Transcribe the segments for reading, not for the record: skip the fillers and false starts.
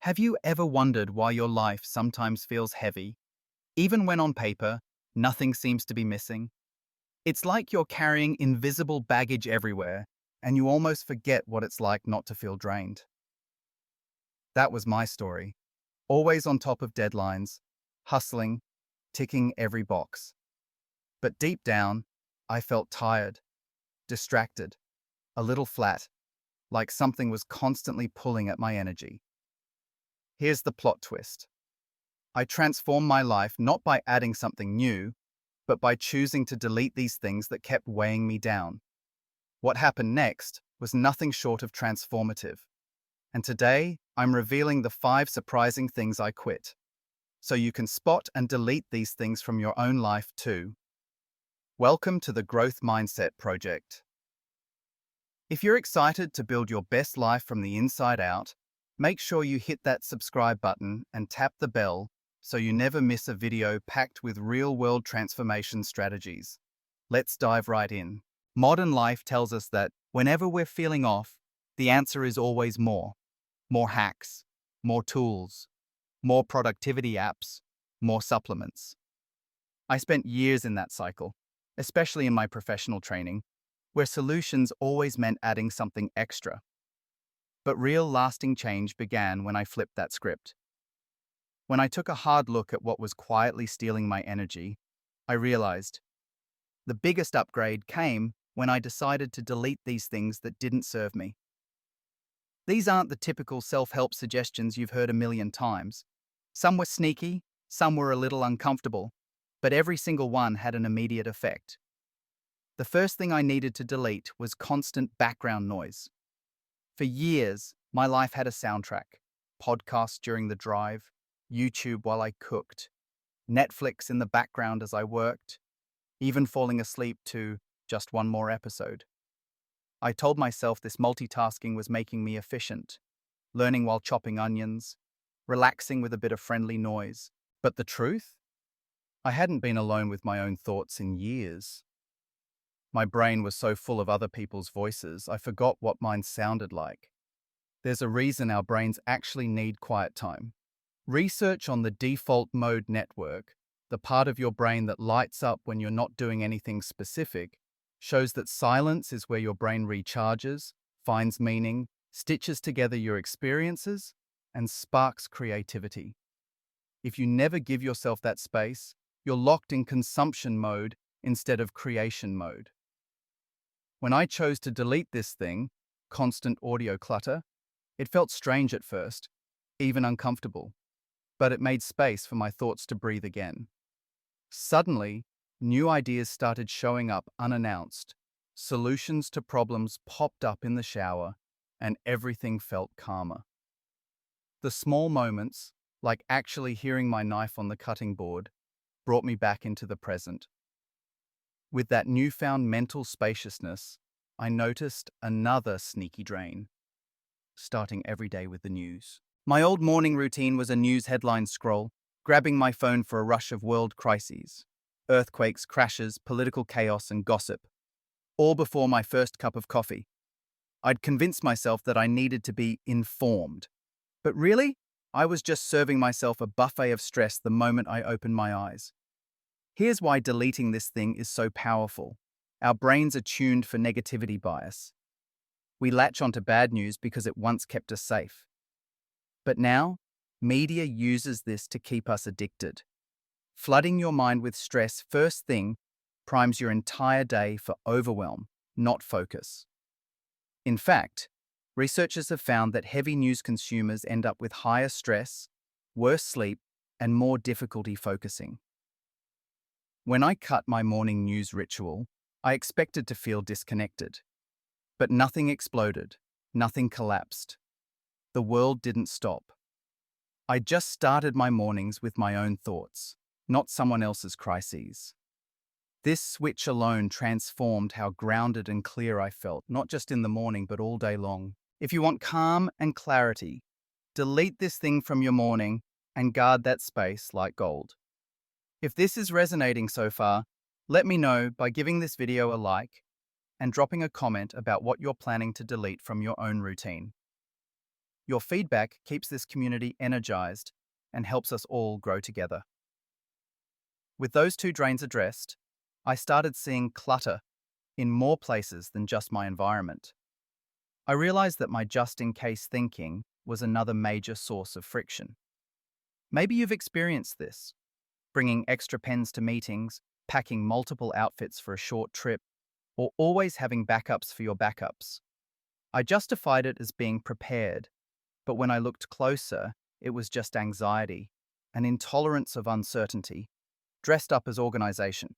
Have you ever wondered why your life sometimes feels heavy? Even when on paper, nothing seems to be missing? It's like you're carrying invisible baggage everywhere, and you almost forget what it's like not to feel drained. That was my story. Always on top of deadlines, hustling, ticking every box. But deep down, I felt tired, distracted, a little flat, like something was constantly pulling at my energy. Here's the plot twist. I transformed my life not by adding something new, but by choosing to delete these things that kept weighing me down. What happened next was nothing short of transformative. And today, I'm revealing the 5 surprising things I quit, so you can spot and delete these things from your own life too. Welcome to the Growth Mindset Project. If you're excited to build your best life from the inside out, make sure you hit that subscribe button and tap the bell so you never miss a video packed with real-world transformation strategies. Let's dive right in. Modern life tells us that whenever we're feeling off, the answer is always more. More hacks, more tools, more productivity apps, more supplements. I spent years in that cycle, especially in my professional training, where solutions always meant adding something extra. But real lasting change began when I flipped that script. When I took a hard look at what was quietly stealing my energy, I realized the biggest upgrade came when I decided to delete these things that didn't serve me. These aren't the typical self-help suggestions you've heard a million times. Some were sneaky, some were a little uncomfortable, but every single one had an immediate effect. The first thing I needed to delete was constant background noise. For years, my life had a soundtrack: podcasts during the drive, YouTube while I cooked, Netflix in the background as I worked, even falling asleep to just one more episode. I told myself this multitasking was making me efficient, learning while chopping onions, relaxing with a bit of friendly noise. But the truth? I hadn't been alone with my own thoughts in years. My brain was so full of other people's voices, I forgot what mine sounded like. There's a reason our brains actually need quiet time. Research on the default mode network, the part of your brain that lights up when you're not doing anything specific, shows that silence is where your brain recharges, finds meaning, stitches together your experiences, and sparks creativity. If you never give yourself that space, you're locked in consumption mode instead of creation mode. When I chose to delete this thing, constant audio clutter, it felt strange at first, even uncomfortable, but it made space for my thoughts to breathe again. Suddenly, new ideas started showing up unannounced. Solutions to problems popped up in the shower, and everything felt calmer. The small moments, like actually hearing my knife on the cutting board, brought me back into the present. With that newfound mental spaciousness, I noticed another sneaky drain, starting every day with the news. My old morning routine was a news headline scroll, grabbing my phone for a rush of world crises, earthquakes, crashes, political chaos, and gossip, all before my first cup of coffee. I'd convinced myself that I needed to be informed. But really, I was just serving myself a buffet of stress the moment I opened my eyes. Here's why deleting this thing is so powerful. Our brains are tuned for negativity bias. We latch onto bad news because it once kept us safe. But now, media uses this to keep us addicted. Flooding your mind with stress first thing primes your entire day for overwhelm, not focus. In fact, researchers have found that heavy news consumers end up with higher stress, worse sleep, and more difficulty focusing. When I cut my morning news ritual, I expected to feel disconnected. But nothing exploded, nothing collapsed. The world didn't stop. I just started my mornings with my own thoughts, not someone else's crises. This switch alone transformed how grounded and clear I felt, not just in the morning, but all day long. If you want calm and clarity, delete this thing from your morning and guard that space like gold. If this is resonating so far, let me know by giving this video a like and dropping a comment about what you're planning to delete from your own routine. Your feedback keeps this community energized and helps us all grow together. With those two drains addressed, I started seeing clutter in more places than just my environment. I realized that my just-in-case thinking was another major source of friction. Maybe you've experienced this, bringing extra pens to meetings, packing multiple outfits for a short trip, or always having backups for your backups. I justified it as being prepared, but when I looked closer, it was just anxiety, an intolerance of uncertainty, dressed up as organization.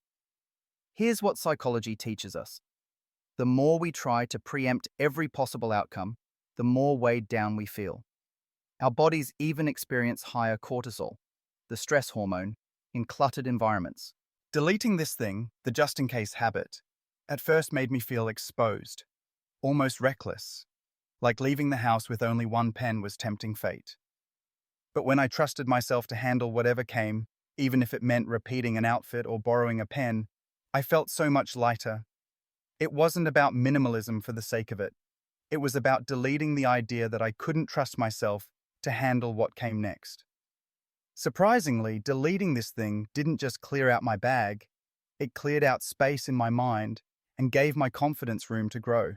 Here's what psychology teaches us. The more we try to preempt every possible outcome, the more weighed down we feel. Our bodies even experience higher cortisol, the stress hormone, in cluttered environments. Deleting this thing, the just-in-case habit, at first made me feel exposed, almost reckless, like leaving the house with only one pen was tempting fate. But when I trusted myself to handle whatever came, even if it meant repeating an outfit or borrowing a pen, I felt so much lighter. It wasn't about minimalism for the sake of it. It was about deleting the idea that I couldn't trust myself to handle what came next. Surprisingly, deleting this thing didn't just clear out my bag, it cleared out space in my mind and gave my confidence room to grow.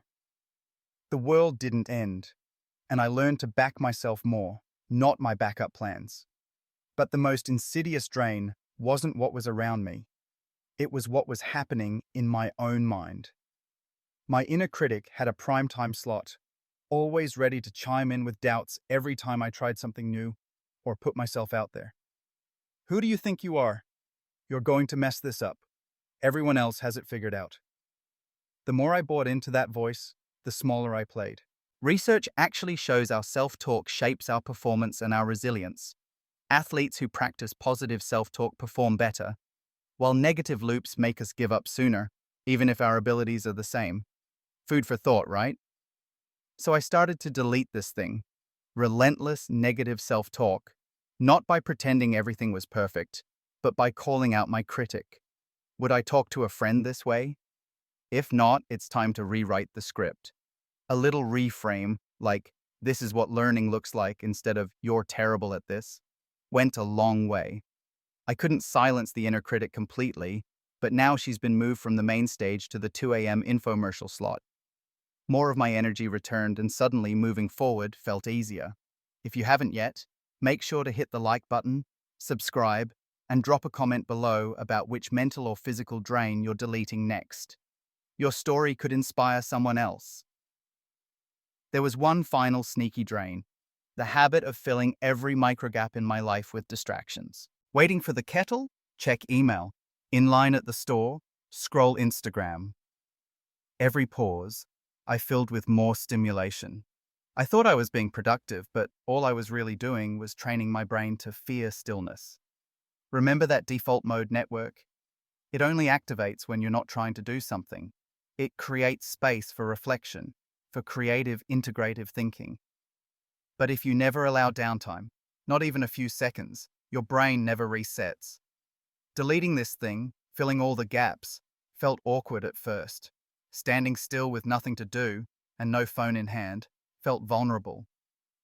The world didn't end, and I learned to back myself more, not my backup plans. But the most insidious drain wasn't what was around me. It was what was happening in my own mind. My inner critic had a primetime slot, always ready to chime in with doubts every time I tried something new or put myself out there. Who do you think you are? You're going to mess this up. Everyone else has it figured out. The more I bought into that voice, the smaller I played. Research actually shows our self-talk shapes our performance and our resilience. Athletes who practice positive self-talk perform better, while negative loops make us give up sooner, even if our abilities are the same. Food for thought, right? So I started to delete this thing, relentless negative self-talk, not by pretending everything was perfect, but by calling out my critic. Would I talk to a friend this way? If not, it's time to rewrite the script. A little reframe, like, this is what learning looks like instead of, you're terrible at this, went a long way. I couldn't silence the inner critic completely, but now she's been moved from the main stage to the 2 a.m. infomercial slot. More of my energy returned, and suddenly moving forward felt easier. If you haven't yet, make sure to hit the like button, subscribe, and drop a comment below about which mental or physical drain you're deleting next. Your story could inspire someone else. There was one final sneaky drain, the habit of filling every microgap in my life with distractions. Waiting for the kettle? Check email. In line at the store? Scroll Instagram. Every pause, I filled with more stimulation. I thought I was being productive, but all I was really doing was training my brain to fear stillness. Remember that default mode network? It only activates when you're not trying to do something. It creates space for reflection, for creative, integrative thinking. But if you never allow downtime, not even a few seconds, your brain never resets. Deleting this thing, filling all the gaps, felt awkward at first. Standing still with nothing to do, and no phone in hand, felt vulnerable.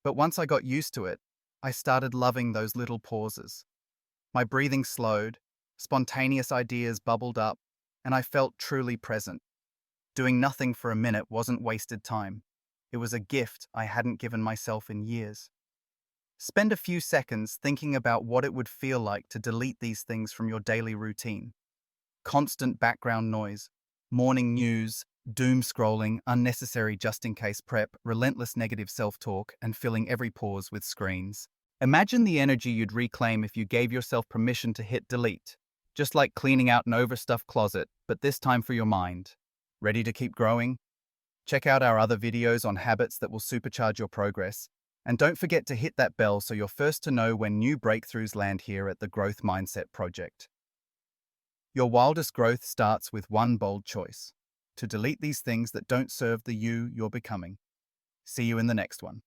But once I got used to it, I started loving those little pauses. My breathing slowed, spontaneous ideas bubbled up, and I felt truly present. Doing nothing for a minute wasn't wasted time. It was a gift I hadn't given myself in years. Spend a few seconds thinking about what it would feel like to delete these things from your daily routine. Constant background noise, morning news, doom scrolling, unnecessary just-in-case prep, relentless negative self-talk, and filling every pause with screens. Imagine the energy you'd reclaim if you gave yourself permission to hit delete. Just like cleaning out an overstuffed closet, but this time for your mind. Ready to keep growing? Check out our other videos on habits that will supercharge your progress. And don't forget to hit that bell so you're first to know when new breakthroughs land here at the Growth Mindset Project. Your wildest growth starts with one bold choice: to delete these things that don't serve the you you're becoming. See you in the next one.